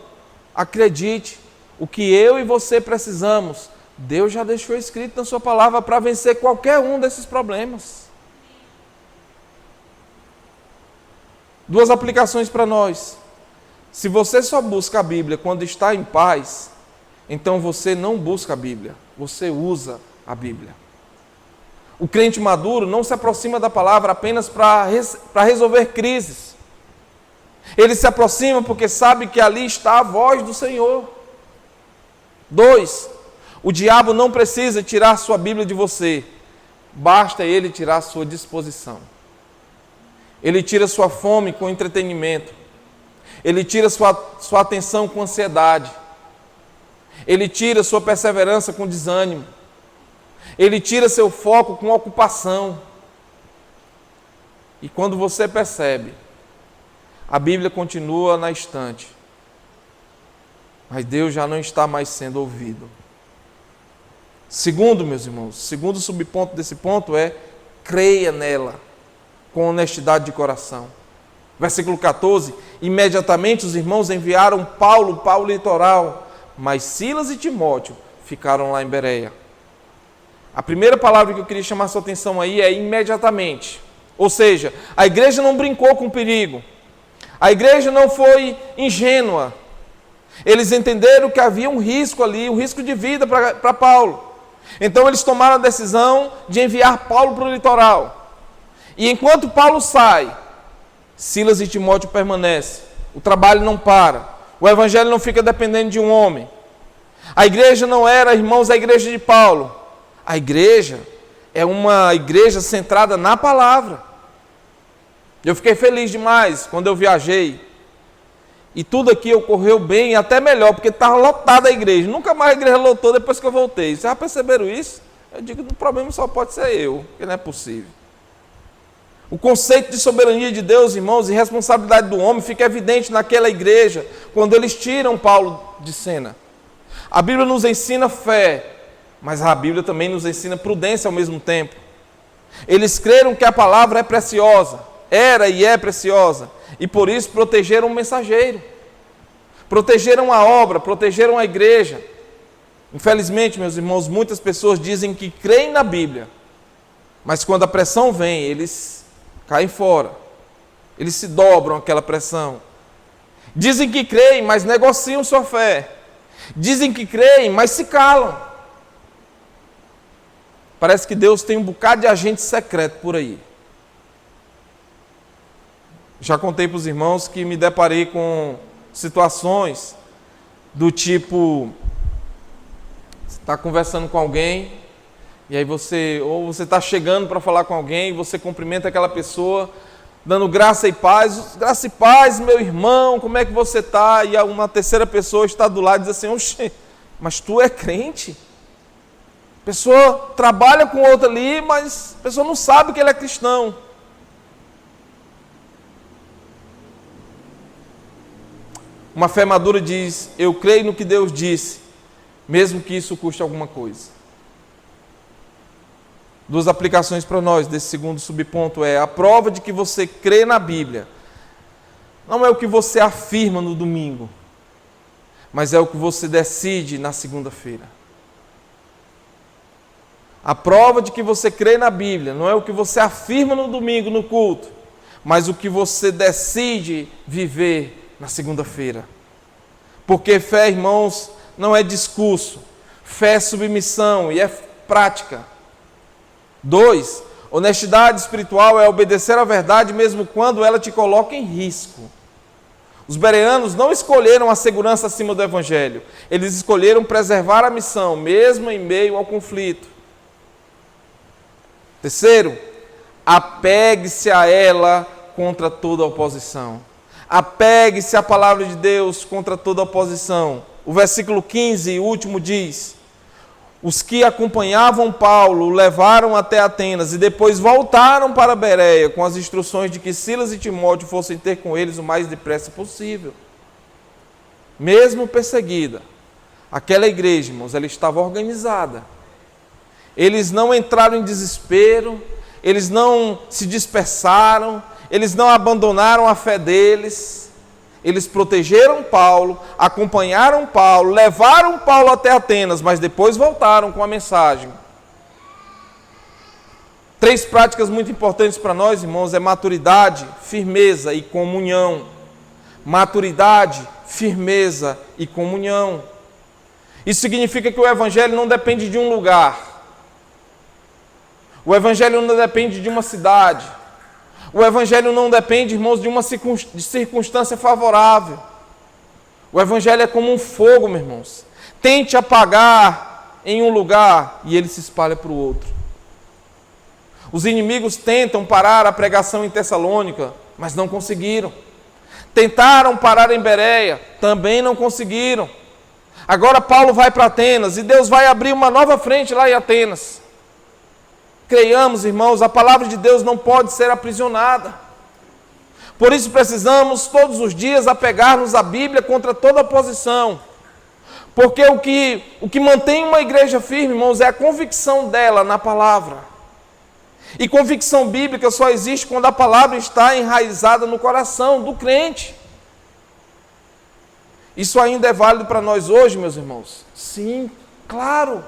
acredite, o que eu e você precisamos, Deus já deixou escrito na sua palavra para vencer qualquer um desses problemas. Duas aplicações para nós. Se você só busca a Bíblia quando está em paz, então você não busca a Bíblia, você usa a Bíblia. O crente maduro não se aproxima da palavra apenas para resolver crises. Ele se aproxima porque sabe que ali está a voz do Senhor. 2. O diabo não precisa tirar sua Bíblia de você, basta ele tirar sua disposição. Ele tira sua fome com entretenimento. Ele tira sua atenção com ansiedade. Ele tira sua perseverança com desânimo. Ele tira seu foco com ocupação. E quando você percebe, a Bíblia continua na estante, mas Deus já não está mais sendo ouvido. Segundo, meus irmãos, segundo subponto desse ponto é: creia nela com honestidade de coração. Versículo 14: imediatamente os irmãos enviaram Paulo para o litoral, mas Silas e Timóteo ficaram lá em Bereia. A primeira palavra que eu queria chamar a sua atenção aí é imediatamente. Ou seja, a igreja não brincou com o perigo. A igreja não foi ingênua. Eles entenderam que havia um risco ali, um risco de vida para Paulo. Então eles tomaram a decisão de enviar Paulo para o litoral. E enquanto Paulo sai, Silas e Timóteo permanecem. O trabalho não para. O evangelho não fica dependendo de um homem. A igreja não era, irmãos, a igreja de Paulo. A igreja é uma igreja centrada na palavra. Eu fiquei feliz demais quando eu viajei. E tudo aqui ocorreu bem, até melhor, porque estava lotada a igreja. Nunca mais a igreja lotou depois que eu voltei. Vocês já perceberam isso? Eu digo que o problema só pode ser eu, porque não é possível. O conceito de soberania de Deus, irmãos, e responsabilidade do homem fica evidente naquela igreja, quando eles tiram Paulo de cena. A Bíblia nos ensina fé, mas a Bíblia também nos ensina prudência ao mesmo tempo. Eles creram que a palavra é preciosa, era e é preciosa, e por isso protegeram o mensageiro, protegeram a obra, protegeram a igreja. Infelizmente, meus irmãos, muitas pessoas dizem que creem na Bíblia, mas quando a pressão vem, eles caem fora, eles se dobram àquela pressão. Dizem que creem, mas negociam sua fé. Dizem que creem, mas se calam. Parece que Deus tem um bocado de agente secreto por aí. Já contei para os irmãos que me deparei com situações do tipo: você está conversando com alguém, e aí você está chegando para falar com alguém, você cumprimenta aquela pessoa, dando graça e paz, meu irmão, como é que você está? E uma terceira pessoa está do lado e diz assim: oxe, mas tu é crente? A pessoa trabalha com outra ali, mas a pessoa não sabe que ele é cristão. Uma fé madura diz: eu creio no que Deus disse, mesmo que isso custe alguma coisa. Duas aplicações para nós desse segundo subponto é: a prova de que você crê na Bíblia não é o que você afirma no domingo, mas é o que você decide na segunda-feira. A prova de que você crê na Bíblia não é o que você afirma no domingo no culto, mas o que você decide viver na segunda-feira. Porque fé, irmãos, não é discurso, fé é submissão e é prática. 2, honestidade espiritual é obedecer à verdade mesmo quando ela te coloca em risco. Os bereanos não escolheram a segurança acima do evangelho, eles escolheram preservar a missão, mesmo em meio ao conflito. 3, apegue-se a ela contra toda oposição. Apegue-se à palavra de Deus contra toda oposição. o versículo 15 e último diz: os que acompanhavam Paulo o levaram até Atenas e depois voltaram para Bereia com as instruções de que Silas e Timóteo fossem ter com eles o mais depressa possível. Mesmo perseguida, aquela igreja, irmãos, ela estava organizada. Eles não entraram em desespero, eles não se dispersaram, eles não abandonaram a fé deles. Eles protegeram Paulo, acompanharam Paulo, levaram Paulo até Atenas, mas depois voltaram com a mensagem. 3 práticas muito importantes para nós, irmãos, é maturidade, firmeza e comunhão. Maturidade, firmeza e comunhão. Isso significa que o evangelho não depende de um lugar. O evangelho não depende de uma cidade. O evangelho não depende, irmãos, de uma circunstância favorável. O evangelho é como um fogo, meus irmãos. Tente apagar em um lugar e ele se espalha para o outro. Os inimigos tentam parar a pregação em Tessalônica, mas não conseguiram. Tentaram parar em Bereia, também não conseguiram. Agora Paulo vai para Atenas e Deus vai abrir uma nova frente lá em Atenas. Creiamos, irmãos, a palavra de Deus não pode ser aprisionada. Por isso precisamos todos os dias apegar-nos à Bíblia contra toda oposição. Porque o que mantém uma igreja firme, irmãos, é a convicção dela na palavra. E convicção bíblica só existe quando a palavra está enraizada no coração do crente. Isso ainda é válido para nós hoje, meus irmãos? Sim, claro.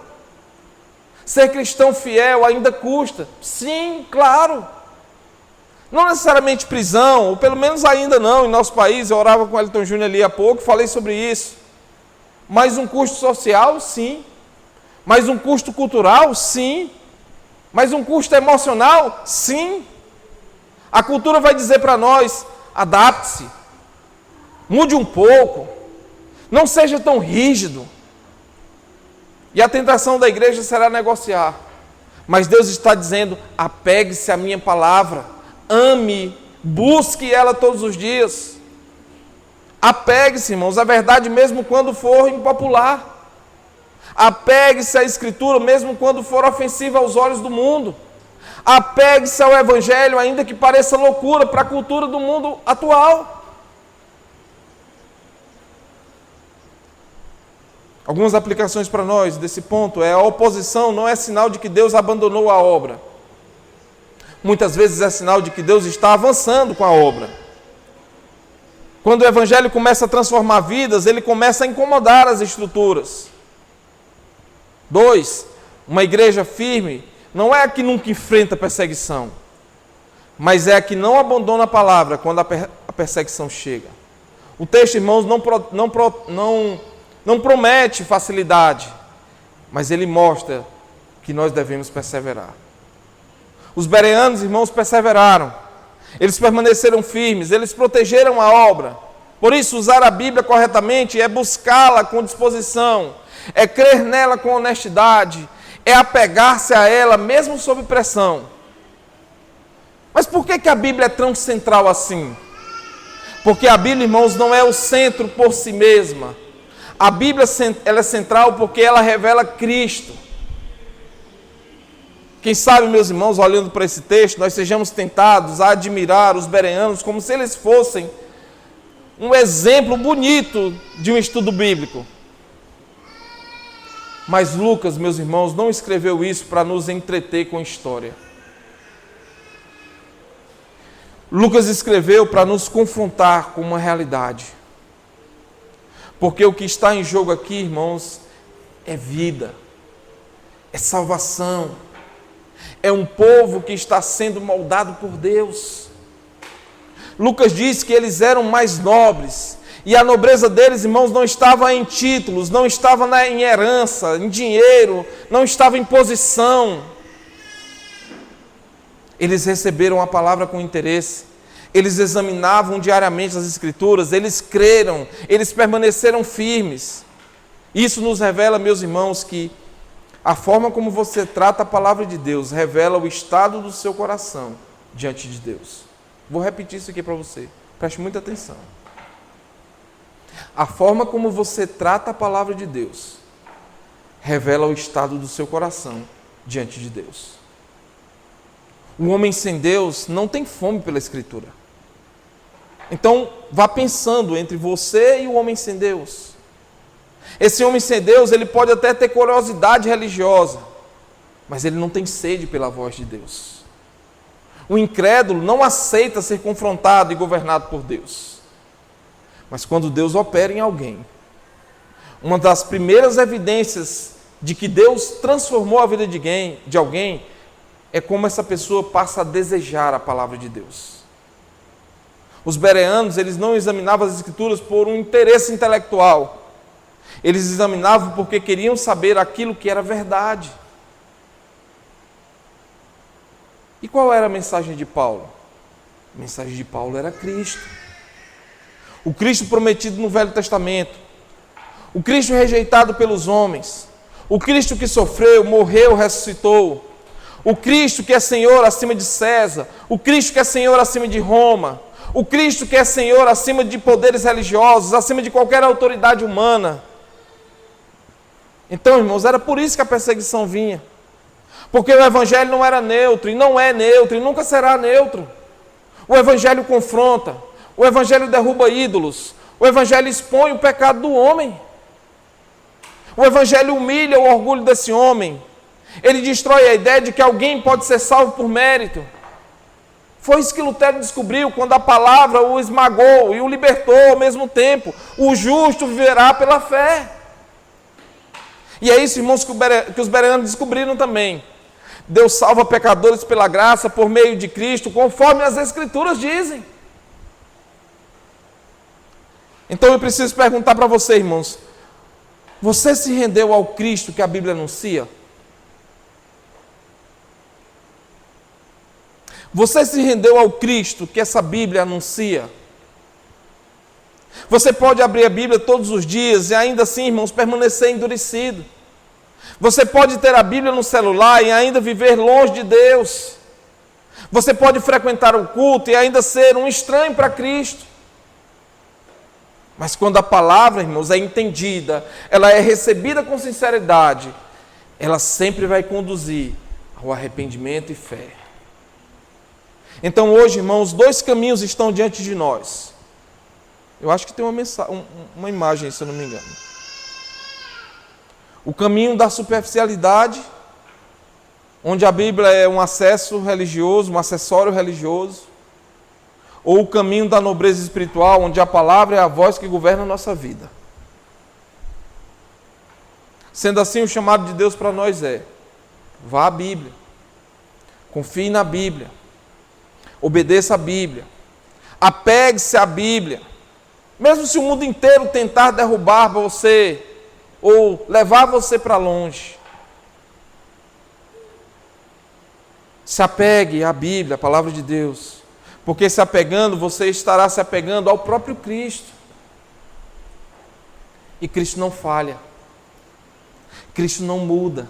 Ser cristão fiel ainda custa? Sim, claro. Não necessariamente prisão, ou pelo menos ainda não, em nosso país. Eu orava com o Elton Júnior ali há pouco, falei sobre isso. Mas um custo social? Sim. Mas um custo cultural? Sim. Mas um custo emocional? Sim. A cultura vai dizer para nós: adapte-se, mude um pouco, não seja tão rígido. E a tentação da igreja será negociar. Mas Deus está dizendo: apegue-se à minha palavra, ame, busque ela todos os dias. Apegue-se, irmãos, à verdade mesmo quando for impopular. Apegue-se à Escritura mesmo quando for ofensiva aos olhos do mundo. Apegue-se ao Evangelho ainda que pareça loucura para a cultura do mundo atual. Algumas aplicações para nós desse ponto é: a oposição não é sinal de que Deus abandonou a obra. Muitas vezes é sinal de que Deus está avançando com a obra. Quando o Evangelho começa a transformar vidas, ele começa a incomodar as estruturas. 2, uma igreja firme não é a que nunca enfrenta perseguição, mas é a que não abandona a palavra quando a perseguição chega. O texto, irmãos, não promete facilidade, mas ele mostra que nós devemos perseverar. Os bereanos, irmãos, perseveraram. Eles permaneceram firmes, eles protegeram a obra. Por isso, usar a Bíblia corretamente é buscá-la com disposição, é crer nela com honestidade, é apegar-se a ela mesmo sob pressão. Mas por que a Bíblia é tão central assim? Porque a Bíblia, irmãos, não é o centro por si mesma. A Bíblia ela é central porque ela revela Cristo. Quem sabe, meus irmãos, olhando para esse texto, nós sejamos tentados a admirar os bereanos como se eles fossem um exemplo bonito de um estudo bíblico. Mas Lucas, meus irmãos, não escreveu isso para nos entreter com história. Lucas escreveu para nos confrontar com uma realidade. Porque o que está em jogo aqui, irmãos, é vida, é salvação, é um povo que está sendo moldado por Deus. Lucas diz que eles eram mais nobres, e a nobreza deles, irmãos, não estava em títulos, não estava em herança, em dinheiro, não estava em posição. Eles receberam a palavra com interesse, eles examinavam diariamente as Escrituras, eles creram, eles permaneceram firmes. Isso nos revela, meus irmãos, que a forma como você trata a palavra de Deus revela o estado do seu coração diante de Deus. Vou repetir isso aqui para você, preste muita atenção. A forma como você trata a palavra de Deus revela o estado do seu coração diante de Deus. Um homem sem Deus não tem fome pela Escritura. Então, vá pensando entre você e o homem sem Deus. Esse homem sem Deus, ele pode até ter curiosidade religiosa, mas ele não tem sede pela voz de Deus. O incrédulo não aceita ser confrontado e governado por Deus. Mas quando Deus opera em alguém, uma das primeiras evidências de que Deus transformou a vida de alguém é como essa pessoa passa a desejar a palavra de Deus. Os bereanos, eles não examinavam as Escrituras por um interesse intelectual. Eles examinavam porque queriam saber aquilo que era verdade. E qual era a mensagem de Paulo? A mensagem de Paulo era Cristo. O Cristo prometido no Velho Testamento. O Cristo rejeitado pelos homens. O Cristo que sofreu, morreu, ressuscitou. O Cristo que é Senhor acima de César. O Cristo que é Senhor acima de Roma. O Cristo que é Senhor acima de poderes religiosos, acima de qualquer autoridade humana. Então, irmãos, era por isso que a perseguição vinha. Porque o Evangelho não era neutro, e não é neutro, e nunca será neutro. O Evangelho confronta, o Evangelho derruba ídolos, o Evangelho expõe o pecado do homem. O Evangelho humilha o orgulho desse homem. Ele destrói a ideia de que alguém pode ser salvo por mérito. Foi isso que Lutero descobriu quando a palavra o esmagou e o libertou ao mesmo tempo. O justo viverá pela fé. E é isso, irmãos, que os bereanos descobriram também. Deus salva pecadores pela graça, por meio de Cristo, conforme as Escrituras dizem. Então eu preciso perguntar para você, irmãos, você se rendeu ao Cristo que a Bíblia anuncia? Você se rendeu ao Cristo que essa Bíblia anuncia? Você pode abrir a Bíblia todos os dias e ainda assim, irmãos, permanecer endurecido. Você pode ter a Bíblia no celular e ainda viver longe de Deus. Você pode frequentar o culto e ainda ser um estranho para Cristo. Mas quando a palavra, irmãos, é entendida, ela é recebida com sinceridade, ela sempre vai conduzir ao arrependimento e fé. Então hoje, irmãos, dois caminhos estão diante de nós. Eu acho que tem uma imagem, se eu não me engano. O caminho da superficialidade, onde a Bíblia é um acesso religioso, um acessório religioso. Ou o caminho da nobreza espiritual, onde a palavra é a voz que governa a nossa vida. Sendo assim, o chamado de Deus para nós é: vá à Bíblia, confie na Bíblia, obedeça a Bíblia, apegue-se à Bíblia. Mesmo se o mundo inteiro tentar derrubar você, ou levar você para longe, se apegue à Bíblia, à palavra de Deus, porque se apegando, você estará se apegando ao próprio Cristo. E Cristo não falha, Cristo não muda,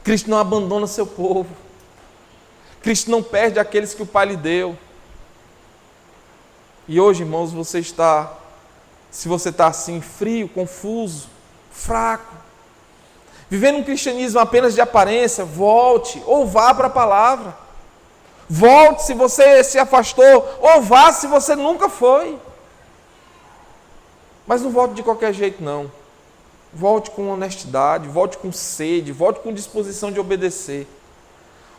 Cristo não abandona seu povo, Cristo não perde aqueles que o Pai lhe deu. E hoje, irmãos, se você está assim, frio, confuso, fraco, vivendo um cristianismo apenas de aparência, volte ou vá para a palavra. Volte se você se afastou, ou vá se você nunca foi. Mas não volte de qualquer jeito, não. Volte com honestidade, volte com sede, volte com disposição de obedecer.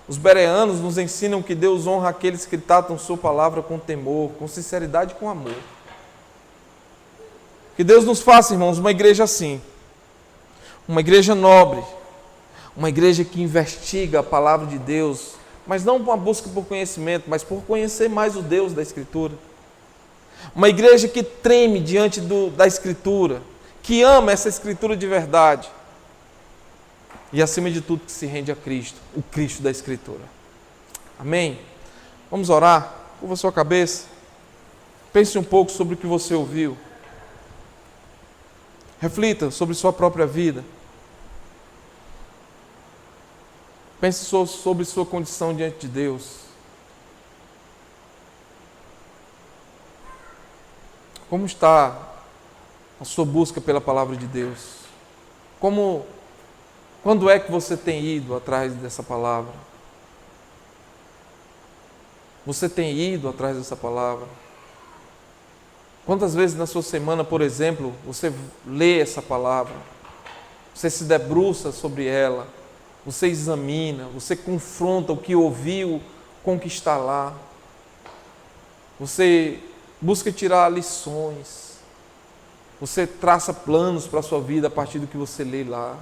Os bereanos nos ensinam que Deus honra aqueles que tratam sua palavra com temor, com sinceridade e com amor. Que Deus nos faça, irmãos, uma igreja assim. Uma igreja nobre. Uma igreja que investiga a palavra de Deus, mas não uma busca por conhecimento, mas por conhecer mais o Deus da Escritura. Uma igreja que treme diante da Escritura, que ama essa Escritura de verdade. E acima de tudo que se rende a Cristo, o Cristo da Escritura. Amém? Vamos orar? Curva sua cabeça. Pense um pouco sobre o que você ouviu. Reflita sobre sua própria vida. Pense sobre sua condição diante de Deus. Como está a sua busca pela palavra de Deus? Quando é que você tem ido atrás dessa palavra? Você tem ido atrás dessa palavra? Quantas vezes na sua semana, por exemplo, você lê essa palavra? Você se debruça sobre ela? Você examina? Você confronta o que ouviu com o que está lá? Você busca tirar lições? Você traça planos para a sua vida a partir do que você lê lá?